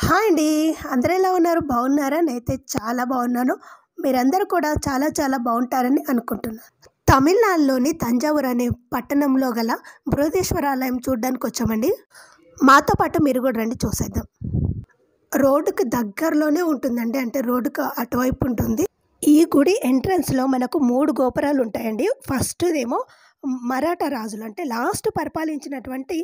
Hi అండి. అందరూ ఎలా ఉన్నారు? బాగున్నారా? నేనైతే చాలా బాగున్నాను. మీరందరూ కూడా చాలా చాలా బాగుంటారని అనుకుంటున్నాను. తమిళనాడులోని తంజావూరు అనే పట్టణంలో గల బృహదీశ్వర ఆలయం చూడడానికి వచ్చామండి. మాతో పాటు మీరు కూడా రండి, చూసేద్దాం. రోడ్డుకి దగ్గరలోనే ఉంటుందండి, అంటే రోడ్డుకు అటువైపు ఉంటుంది. ఈ గుడి ఎంట్రన్స్లో మనకు 3 గోపురాలు ఉంటాయండి. ఫస్ట్దేమో మరాఠా రాజులు, అంటే లాస్ట్ పరిపాలించినటువంటి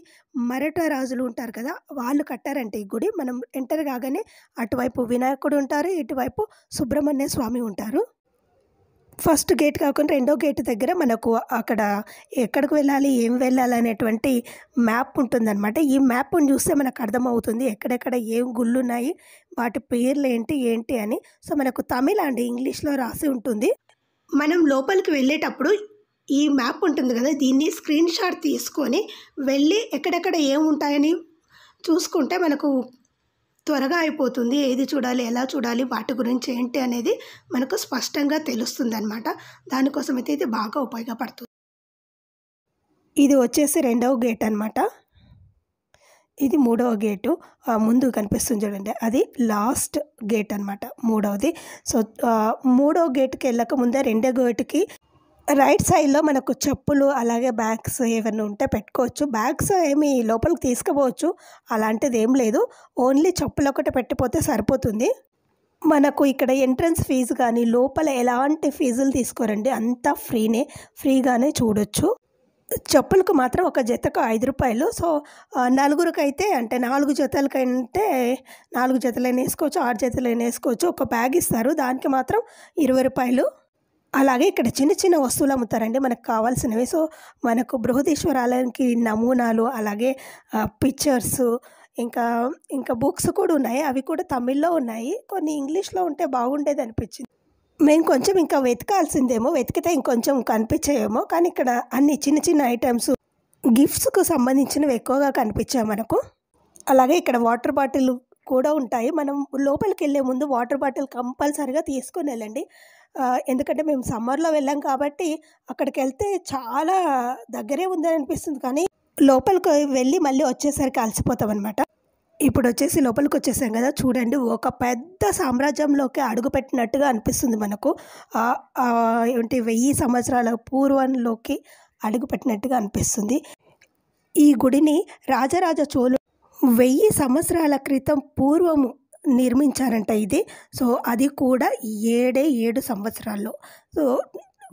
మరాఠా రాజులు ఉంటారు కదా, వాళ్ళు కట్టారంటే ఈ గుడి. మనం ఎంటర్ కాగానే అటువైపు వినాయకుడు ఉంటారు, ఇటువైపు సుబ్రహ్మణ్య స్వామి ఉంటారు. ఫస్ట్ గేట్ కాకుండా రెండో గేట్ దగ్గర మనకు అక్కడ ఎక్కడికి వెళ్ళాలి, ఏం వెళ్ళాలి అనేటువంటి మ్యాప్ ఉంటుందన్నమాట. ఈ మ్యాప్ని చూస్తే మనకు అర్థమవుతుంది ఎక్కడెక్కడ ఏం గుళ్ళు ఉన్నాయి, వాటి పేర్లు ఏంటి ఏంటి అని. సో మనకు తమిళ అండి, ఇంగ్లీష్లో రాసి ఉంటుంది. మనం లోపలికి వెళ్ళేటప్పుడు ఈ మ్యాప్ ఉంటుంది కదా, దీన్ని స్క్రీన్ షాట్ తీసుకొని వెళ్ళి ఎక్కడెక్కడ ఏం ఉంటాయని చూసుకుంటే మనకు త్వరగా అయిపోతుంది. ఏది చూడాలి, ఎలా చూడాలి, వాటి గురించి ఏంటి అనేది మనకు స్పష్టంగా తెలుస్తుంది అనమాట. దానికోసం అయితే ఇది బాగా ఉపయోగపడుతుంది. ఇది వచ్చేసి రెండవ గేట్ అనమాట. ఇది మూడవ గేటు. ముందు కనిపిస్తుంది చూడండి, అది లాస్ట్ గేట్ అనమాట, మూడవది. సో మూడవ గేట్కి వెళ్ళక ముందే రెండో గేటుకి రైట్ సైడ్లో మనకు చెప్పులు అలాగే బ్యాగ్స్ ఏమైనా ఉంటే పెట్టుకోవచ్చు. బ్యాగ్స్ ఏమి లోపలికి తీసుకుపోవచ్చు, అలాంటిది ఏం లేదు. ఓన్లీ చెప్పులు ఒకటి పెట్టిపోతే సరిపోతుంది. మనకు ఇక్కడ ఎంట్రన్స్ ఫీజు కానీ లోపల ఎలాంటి ఫీజులు తీసుకోరండి, అంతా ఫ్రీగానే చూడొచ్చు. చెప్పులకు మాత్రం ఒక జతకు 5 రూపాయలు. సో నలుగురికైతే, అంటే 4 జతలకంటే 4 జతలైనా వేసుకోవచ్చు, 6 జతలైనా వేసుకోవచ్చు. ఒక బ్యాగ్ ఇస్తారు, దానికి మాత్రం 20 రూపాయలు. అలాగే ఇక్కడ చిన్న చిన్న వస్తువులు అమ్ముతారండి మనకు కావాల్సినవి. సో మనకు బృహదీశ్వర ఆలయానికి నమూనాలు, అలాగే పిక్చర్స్, ఇంకా ఇంకా బుక్స్ కూడా ఉన్నాయి. అవి కూడా తమిళ్లో ఉన్నాయి, కొన్ని ఇంగ్లీష్లో ఉంటే బాగుండేది అనిపించింది. మేము కొంచెం ఇంకా వెతకాల్సిందేమో, వెతికితే ఇంకొంచెం కనిపించాయేమో, కానీ ఇక్కడ అన్ని చిన్న చిన్న ఐటమ్స్, గిఫ్ట్స్కు సంబంధించినవి ఎక్కువగా కనిపించాయి మనకు. అలాగే ఇక్కడ వాటర్ బాటిల్ కూడా ఉంటాయి. మనం లోపలికి వెళ్ళే ముందు వాటర్ బాటిల్ కంపల్సరీగా తీసుకొని వెళ్ళండి. ఎందుకంటే మేము సమ్మర్లో వెళ్ళాం కాబట్టి అక్కడికి వెళ్తే చాలా దగ్గరే ఉందని అనిపిస్తుంది, కానీ లోపలికి వెళ్ళి మళ్ళీ వచ్చేసరికి అలసిపోతాం అనమాట. ఇప్పుడు వచ్చేసి లోపలికి వచ్చేసాం కదా, చూడండి ఒక పెద్ద సామ్రాజ్యంలోకి అడుగుపెట్టినట్టుగా అనిపిస్తుంది మనకు. ఏంటి 1000 సంవత్సరాల పూర్వంలోకి అడుగుపెట్టినట్టుగా అనిపిస్తుంది. ఈ గుడిని రాజరాజ చోళుడు 1000 సంవత్సరాల క్రితం పూర్వము నిర్మించారంట ఇది. సో అది కూడా 7 సంవత్సరాల్లో. సో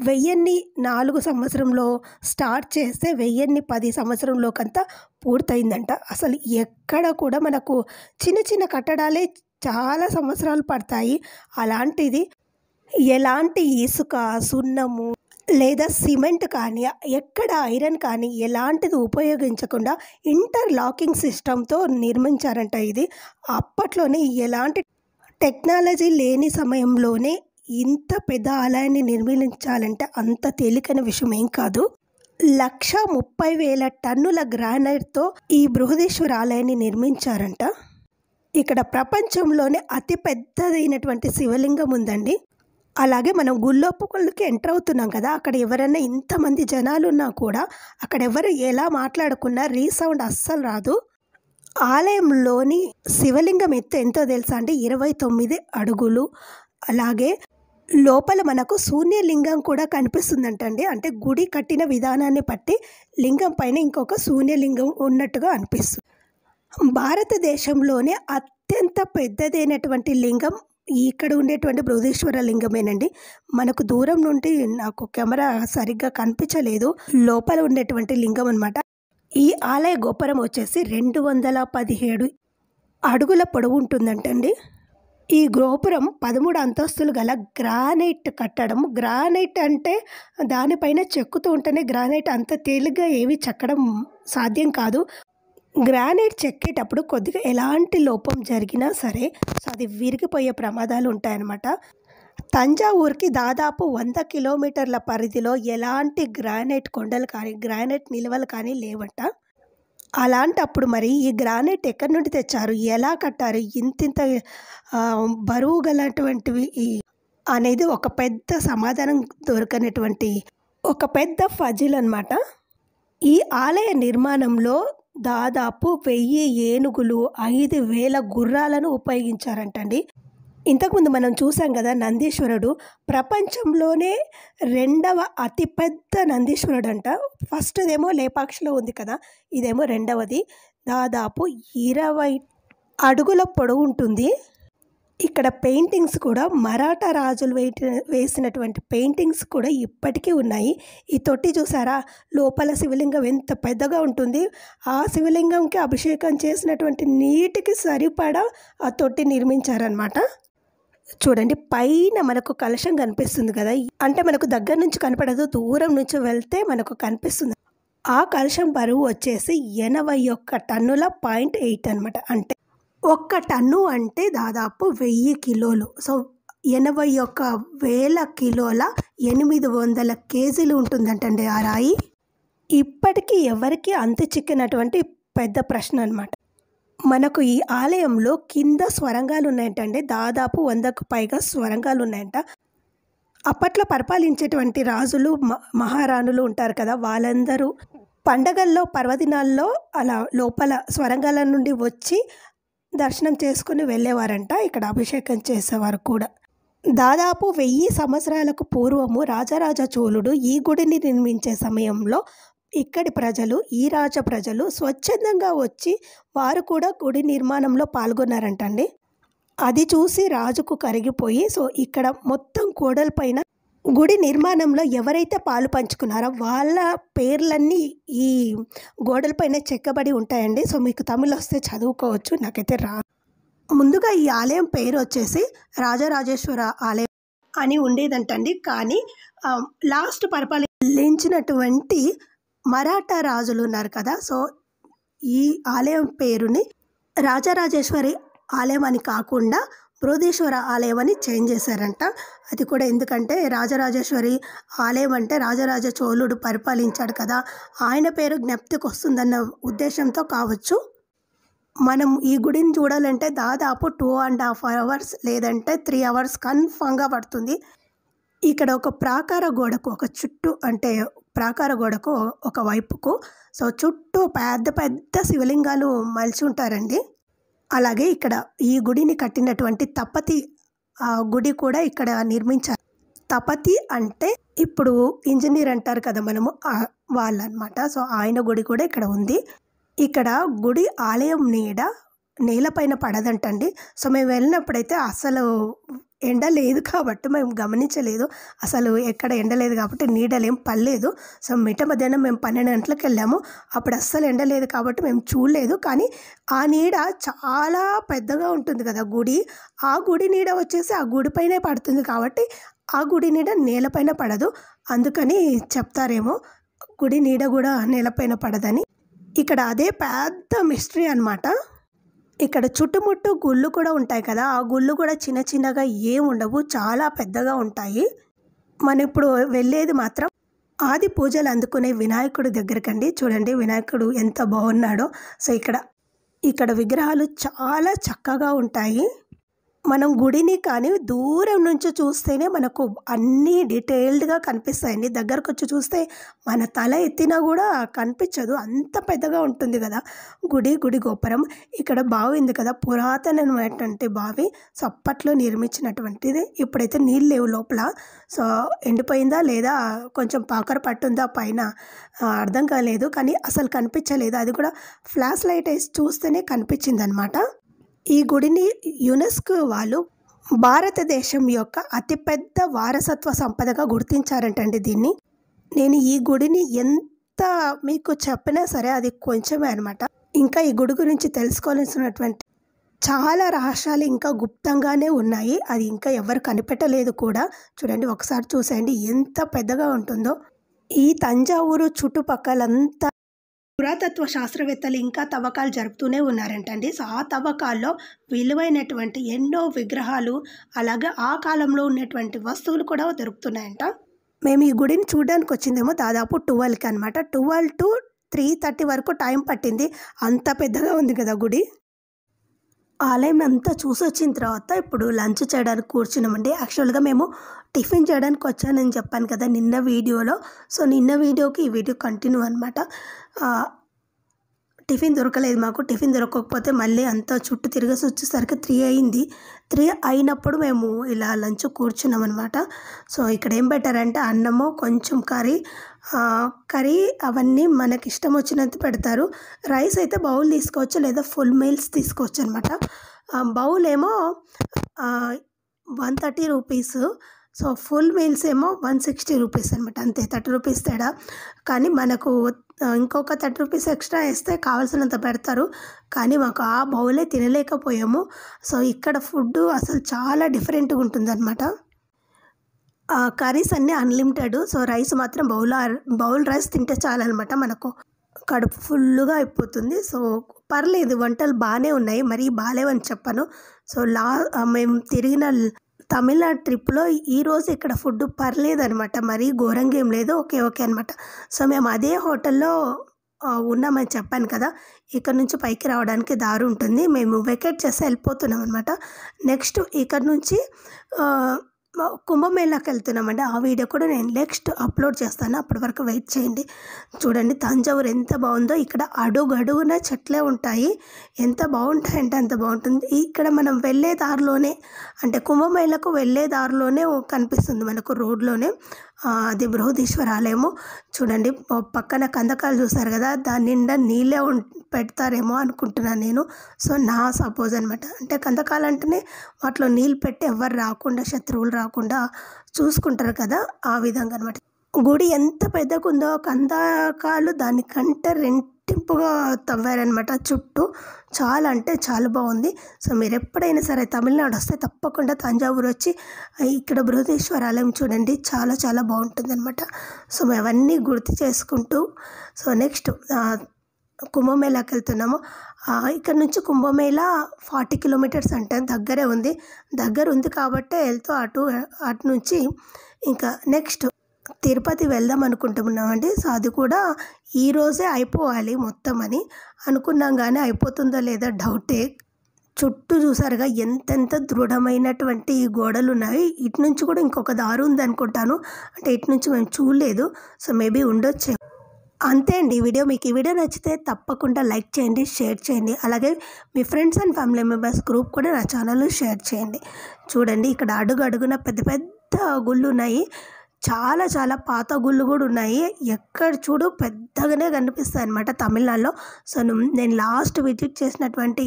1004 సంవత్సరంలో స్టార్ట్ చేస్తే 1010 సంవత్సరంలోకంతా పూర్తయిందంట. అసలు ఎక్కడ కూడా మనకు చిన్న చిన్న కట్టడాలే చాలా సంవత్సరాలు పడతాయి. అలాంటిది ఎలాంటి ఇసుక, సున్నము లేదా సిమెంట్ కానీ, ఎక్కడ ఐరన్ కానీ ఎలాంటిది ఉపయోగించకుండా ఇంటర్లాకింగ్ సిస్టంతో నిర్మించారంట ఇది. అప్పట్లోనే ఎలాంటి టెక్నాలజీ లేని సమయంలోనే ఇంత పెద్ద ఆలయాన్ని నిర్మించాలంటే అంత తేలికైన విషయం ఏం కాదు. 130,000 టన్నుల గ్రానైట్తో ఈ బృహదీశ్వర ఆలయాన్ని నిర్మించారంట. ఇక్కడ ప్రపంచంలోనే అతి పెద్దదైనటువంటి శివలింగం ఉందండి. అలాగే మనం గుళ్ళోపలికి ఎంటర్ అవుతున్నాం కదా, అక్కడ ఎవరైనా ఇంతమంది జనాలు ఉన్నా కూడా అక్కడ ఎవరు ఎలా మాట్లాడుకున్నా రీసౌండ్ అస్సలు రాదు. ఆలయంలోని శివలింగం ఎత్తు ఎంతో తెలుసా అండి? 29 అడుగులు. అలాగే లోపల మనకు శూన్యలింగం కూడా కనిపిస్తుందంటండి. అంటే గుడి కట్టిన విధానాన్ని బట్టి లింగం పైన ఇంకొక శూన్యలింగం ఉన్నట్టుగా అనిపిస్తుంది. భారతదేశంలోనే అత్యంత పెద్దదైనటువంటి లింగం ఇక్కడ ఉండేటువంటి బృహదీశ్వర లింగమేనండి. మనకు దూరం నుండి నాకు కెమెరా సరిగ్గా కనిపించలేదు, లోపల ఉండేటువంటి లింగం అనమాట. ఈ ఆలయ గోపురం వచ్చేసి 217 అడుగుల పొడవు ఉంటుందంటండి. ఈ గోపురం 13 అంతస్తులు గల గ్రానైట్ కట్టడం. గ్రానైట్ అంటే దానిపైన చెక్కుతూ ఉంటేనే, గ్రానైట్ అంత తేలిగ్గా ఏవి చెక్కడం సాధ్యం కాదు. గ్రానైట్ చెక్కేటప్పుడు కొద్దిగా ఎలాంటి లోపం జరిగినా సరే సో అది విరిగిపోయే ప్రమాదాలు ఉంటాయన్నమాట. తంజావూరుకి దాదాపు 100 కిలోమీటర్ల పరిధిలో ఎలాంటి గ్రానైట్ కొండలు కానీ గ్రానైట్ నిల్వలు కానీ లేవట. అలాంటప్పుడు మరి ఈ గ్రానైట్ ఎక్కడి నుండి తెచ్చారు, ఎలా కట్టారు, ఇంతింత బరువు గలటువంటివి అనేది ఒక పెద్ద సమాధానం దొరకనటువంటి ఒక పెద్ద ఫజిల్ అనమాట. ఈ ఆలయ నిర్మాణంలో దాదాపు 1000 ఏనుగులు, 5000 గుర్రాలను ఉపయోగించారంటండి. ఇంతకుముందు మనం చూసాం కదా నందీశ్వరుడు ప్రపంచంలోనే రెండవ అతిపెద్ద నందీశ్వరుడంట. ఫస్ట్‌దేమో లేపాక్షిలో ఉంది కదా! ఇదేమో రెండవది. దాదాపు 20 అడుగుల పొడవు ఉంటుంది. ఇక్కడ పెయింటింగ్స్ కూడా మరాఠా రాజులు వేసినటువంటి పెయింటింగ్స్ కూడా ఇప్పటికీ ఉన్నాయి. ఈ తొట్టి చూసారా? లోపల శివలింగం ఎంత పెద్దగా ఉంటుంది. ఆ శివలింగంకి అభిషేకం చేసినటువంటి నీటికి సరిపడా ఆ తొట్టి నిర్మించారనమాట. చూడండి, పైన మనకు కలశం కనిపిస్తుంది కదా! అంటే మనకు దగ్గర నుంచి కనపడదు, దూరం నుంచి వెళ్తే మనకు కనిపిస్తుంది. ఆ కలశం బరువు వచ్చేసి 81 టన్నుల 0.8 అనమాట. అంటే 1 టన్ను అంటే దాదాపు 1000 కిలోలు. సో 81,000 కిలోల 800 కేజీలు ఉంటుందంటండి ఆ రాయి. ఇప్పటికీ ఎవరికి అంతు చిక్కినటువంటి పెద్ద ప్రశ్న అనమాట. మనకు ఈ ఆలయంలో కింద స్వరంగాలు ఉన్నాయంటండి. దాదాపు 100కు పైగా స్వరంగాలు ఉన్నాయంట. అప్పట్లో పరిపాలించేటువంటి రాజులు, మహారాణులు ఉంటారు కదా, వాళ్ళందరూ పండగల్లో, పర్వదినాల్లో అలా లోపల స్వరంగాల నుండి వచ్చి దర్శనం చేసుకుని వెళ్ళేవారంట. ఇక్కడ అభిషేకం చేసేవారు కూడా. దాదాపు 1000 సంవత్సరాలకు పూర్వము రాజరాజ చోళుడు ఈ గుడిని నిర్మించే సమయంలో ఇక్కడి ప్రజలు, ఈ రాజ ప్రజలు స్వచ్ఛందంగా వచ్చి వారు కూడా గుడి నిర్మాణంలో పాల్గొన్నారంటండి. అది చూసి రాజుకు కరిగిపోయి సో ఇక్కడ మొత్తం గోడలపైన గుడి నిర్మాణంలో ఎవరైతే పాలు పంచుకున్నారో వాళ్ళ పేర్లన్నీ ఈ గోడలపైన చెక్కబడి ఉంటాయండి. సో మీకు తమిళ వస్తే చదువుకోవచ్చు, నాకైతే ముందుగా ఈ ఆలయం పేరు వచ్చేసి రాజరాజేశ్వర ఆలయం అని ఉండేదంటండి. కానీ లాస్ట్ పరిపాలించినటువంటి మరాఠా రాజులు ఉన్నారు కదా, సో ఈ ఆలయం పేరుని రాజరాజేశ్వరి ఆలయం అని కాకుండా బృహదీశ్వర ఆలయం అని చేంజ్ చేశారంట. అది కూడా ఎందుకంటే రాజరాజేశ్వరి ఆలయం అంటే రాజరాజ చోళుడు పరిపాలించాడు కదా, ఆయన పేరు జ్ఞప్తికి వస్తుందన్న ఉద్దేశంతో కావచ్చు. మనం ఈ గుడిని చూడాలంటే దాదాపు 2.5 అవర్స్ లేదంటే 3 అవర్స్ కన్ఫామ్గా పడుతుంది. ఇక్కడ ఒక ప్రాకార గోడకు ఒక చుట్టూ, అంటే ప్రాకార గోడకు ఒక వైపుకు సో చుట్టూ పెద్ద పెద్ద శివలింగాలు మలిచి ఉంటారండి. అలాగే ఇక్కడ ఈ గుడిని కట్టినటువంటి తపతి గుడి కూడా ఇక్కడ నిర్మించారు. తపతి అంటే ఇప్పుడు ఇంజనీర్ అంటారు కదా మనము, వాళ్ళనమాట. సో ఆయన గుడి కూడా ఇక్కడ ఉంది. ఇక్కడ గుడి ఆలయం నీడ నేలపైన పడదంటండి. సో మేము వెళ్ళినప్పుడైతే అసలు ఎండ లేదు కాబట్టి మేము గమనించలేదు. అసలు ఎక్కడ ఎండ లేదు కాబట్టి నీడలేం పడలేదు. సో మిట్ట మధ్యాహ్నం మేము 12 గంటలకు వెళ్ళాము. అప్పుడు అస్సలు ఎండ లేదు కాబట్టి మేము చూడలేదు. కానీ ఆ నీడ చాలా పెద్దగా ఉంటుంది కదా గుడి. ఆ గుడి నీడ వచ్చేసి ఆ గుడిపైనే పడుతుంది కాబట్టి ఆ గుడి నీడ నేలపైన పడదు. అందుకని చెప్తారేమో గుడి నీడ కూడా నేలపైన పడదని. ఇక్కడ అదే పెద్ద మిస్టరీ అన్నమాట. ఇక్కడ చుట్టుముట్టు గుళ్ళు కూడా ఉంటాయి కదా, ఆ గుళ్ళు కూడా చిన్న చిన్నగా ఏం ఉండవు, చాలా పెద్దగా ఉంటాయి. మనం ఇప్పుడు వెళ్ళేది మాత్రం ఆది పూజలు అందుకునే వినాయకుడి దగ్గరకండి. చూడండి వినాయకుడు ఎంత బాగున్నాడో. సో ఇక్కడ విగ్రహాలు చాలా చక్కగా ఉంటాయి. మనం గుడిని కానీ దూరం నుంచి చూస్తేనే మనకు అన్నీ డీటెయిల్డ్గా కనిపిస్తాయండి. దగ్గరకు వచ్చి చూస్తే మన తల ఎత్తినా కూడా కనిపించదు, అంత పెద్దగా ఉంటుంది కదా గుడి గోపురం. ఇక్కడ బావి ఉంది కదా, పురాతనమైనటువంటి బావి. సో అప్పట్లో నిర్మించినటువంటిది. ఇప్పుడైతే నీళ్ళు లేవు లోపల. సో ఎండిపోయిందా లేదా కొంచెం పాకర పట్టుందా పైన అర్థం కాలేదు, కానీ అసలు కనిపించలేదు. అది కూడా ఫ్లాష్ లైట్ వేసి చూస్తేనే కనిపించింది అనమాట. ఈ గుడిని యునెస్కో వాళ్ళు భారతదేశం యొక్క అతిపెద్ద వారసత్వ సంపదగా గుర్తించారంటండి దీన్ని. నేను ఈ గుడిని ఎంత మీకు చెప్పినా సరే అది కొంచెమే అనమాట. ఇంకా ఈ గుడి గురించి తెలుసుకోవాల్సినటువంటి చాలా రహస్యాలు ఇంకా గుప్తంగానే ఉన్నాయి. అది ఇంకా ఎవరు కనిపెట్టలేదు కూడా. చూడండి ఒకసారి చూసేయండి ఎంత పెద్దగా ఉంటుందో. ఈ తంజావూరు చుట్టుపక్కలంతా పురాతత్వ శాస్త్రవేత్తలు ఇంకా తవ్వకాలు జరుపుతూనే ఉన్నారంటండి. సో ఆ తవ్వకాల్లో విలువైనటువంటి ఎన్నో విగ్రహాలు అలాగే ఆ కాలంలో ఉన్నటువంటి వస్తువులు కూడా దొరుకుతున్నాయంట. మేము ఈ గుడిని చూడడానికి వచ్చిందేమో దాదాపు 12కి అనమాట. 12 to 3:30 వరకు టైం పట్టింది. అంత పెద్దగా ఉంది కదా గుడి. ఆలయం అంతా చూసి వచ్చిన తర్వాత ఇప్పుడు లంచ్ చేయడానికి కూర్చున్నామండి. యాక్చువల్గా మేము టిఫిన్ చేయడానికి వచ్చానని చెప్పాను కదా నిన్న వీడియోలో. సో నిన్న వీడియోకి ఈ వీడియో కంటిన్యూ అనమాట. టిఫిన్ దొరకలేదు మాకు. టిఫిన్ దొరకకపోతే మళ్ళీ అంతా చుట్టూ తిరిగేసి వచ్చేసరికి 3 అయింది. 3 అయినప్పుడు మేము ఇలా లంచ్ కూర్చున్నాం అనమాట. సో ఇక్కడ ఏం పెట్టారంటే అన్నము, కొంచెం కర్రీ అవన్నీ మనకి ఇష్టం వచ్చినంత పెడతారు. రైస్ అయితే బౌల్ తీసుకోవచ్చు, లేదా ఫుల్ మీల్స్ తీసుకోవచ్చు అనమాట. బౌల్ ఏమో 130 రూపీస్. సో ఫుల్ మీల్స్ ఏమో 160 రూపీస్ అనమాట. అంతే, 30 రూపీస్ తేడా. కానీ మనకు ఇంకొక 30 రూపీస్ ఎక్స్ట్రా వేస్తే కావాల్సినంత పెడతారు. కానీ మాకు ఆ బౌలే తినలేకపోయాము. సో ఇక్కడ ఫుడ్ అసలు చాలా డిఫరెంట్గా ఉంటుందన్నమాట. కర్రీస్ అన్నీ అన్లిమిటెడ్. సో రైస్ మాత్రం బౌల్ రైస్ తింటే చాలన్నమాట, మనకు కడుపు ఫుల్గా అయిపోతుంది. సో పర్లేదు, వంటలు బాగానే ఉన్నాయి, మరీ బాగాలేవని చెప్పను. సో మేము తిరిగిన తమిళనాడు ట్రిప్లో ఈరోజు ఇక్కడ ఫుడ్ పర్లేదనమాట, మరీ ఘోరంగా ఏం లేదు, ఓకే అనమాట. సో మేము అదే హోటల్లో ఉన్నామని చెప్పాను కదా, ఇక్కడ నుంచి పైకి రావడానికి దారి ఉంటుంది. మేము వెకేట్ చేసి వెళ్ళిపోతున్నాం అనమాట. నెక్స్ట్ ఇక్కడ నుంచి కుంభమేళాకి వెళ్తున్నామండి. ఆ వీడియో కూడా నేను నెక్స్ట్ అప్లోడ్ చేస్తాను, అప్పటి వరకు వెయిట్ చేయండి. చూడండి తంజావూరు ఎంత బాగుందో. ఇక్కడ అడుగడుగున చెట్లే ఉంటాయి, ఎంత బాగుంటాయంటే అంత బాగుంటుంది. ఇక్కడ మనం వెళ్ళే దారిలోనే, అంటే కుంభమేళాకు వెళ్ళే దారిలోనే కనిపిస్తుంది మనకు, రోడ్లోనే అది బృహదీశ్వర ఆలయము. చూడండి పక్కన కందకాలు చూసారు కదా, దాని నిండా నీళ్ళే పెడతారేమో అనుకుంటున్నాను నేను. సో నా సపోజ్ అనమాట. అంటే కందకాలు అంటేనే వాటిలో నీళ్ళు పెట్టి ఎవరు రాకుండా, శత్రువులు రాకుండా చూసుకుంటారు కదా, ఆ విధంగా అనమాట. గుడి ఎంత పెద్దగా ఉందో, కందకాలు దానికంటే రెట్టింపుగా తవ్వారనమాట చుట్టూ. చాలా అంటే చాలా బాగుంది. సో మీరు ఎప్పుడైనా సరే తమిళనాడు వస్తే తప్పకుండా తంజావూరు వచ్చి ఇక్కడ బృహదీశ్వర ఆలయం చూడండి, చాలా చాలా బాగుంటుంది అనమాట. సో మేము అవన్నీ గుర్తు చేసుకుంటూ సో నెక్స్ట్ కుంభమేళాకి వెళ్తున్నాము. ఇక్కడ నుంచి కుంభమేళా 40 కిలోమీటర్స్ అంటే దగ్గరే ఉంది. దగ్గర ఉంది కాబట్టే వెళ్తూ అటు నుంచి ఇంకా నెక్స్ట్ తిరుపతి వెళ్దాం అనుకుంటున్నామండి. సో అది కూడా ఈరోజే అయిపోవాలి మొత్తం అని అనుకున్నాం, కానీ అయిపోతుందో లేదో డౌటే. చుట్టూ చూసారుగా ఎంతెంత దృఢమైనటువంటి గోడలు ఉన్నాయి. ఇటు నుంచి కూడా ఇంకొక దారి ఉంది అనుకుంటాను, అంటే ఇటు నుంచి మేము చూడలేదు. సో మేబీ ఉండొచ్చు. అంతే అండి ఈ వీడియో. మీకు ఈ వీడియో నచ్చితే తప్పకుండా లైక్ చేయండి, షేర్ చేయండి. అలాగే మీ friends and family members group కూడా నా ఛానల్లో షేర్ చేయండి. చూడండి ఇక్కడ అడుగున పెద్ద పెద్ద గుళ్ళు ఉన్నాయి, చాలా చాలా పాత గుళ్ళు కూడా ఉన్నాయి. ఎక్కడ చూడు పెద్దగానే కనిపిస్తాయి అన్నమాట తమిళనాడులో. సో నేను లాస్ట్ విజిట్ చేసినటువంటి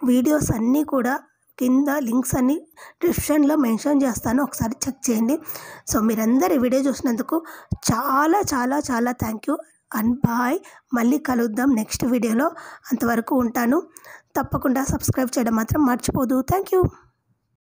వీడియోస్ అన్నీ కూడా కింద లింక్స్ అన్ని డిస్క్రిప్షన్లో మెన్షన్ చేస్తాను, ఒకసారి చెక్ చేయండి. సో మీరందరూ ఈ వీడియో చూసినందుకు చాలా చాలా చాలా థ్యాంక్ యూ అండ్ బాయ్. మళ్ళీ కలుద్దాం నెక్స్ట్ వీడియోలో. అంతవరకు ఉంటాను. తప్పకుండా సబ్స్క్రైబ్ చేయడం మాత్రం మర్చిపోదు. Thank you.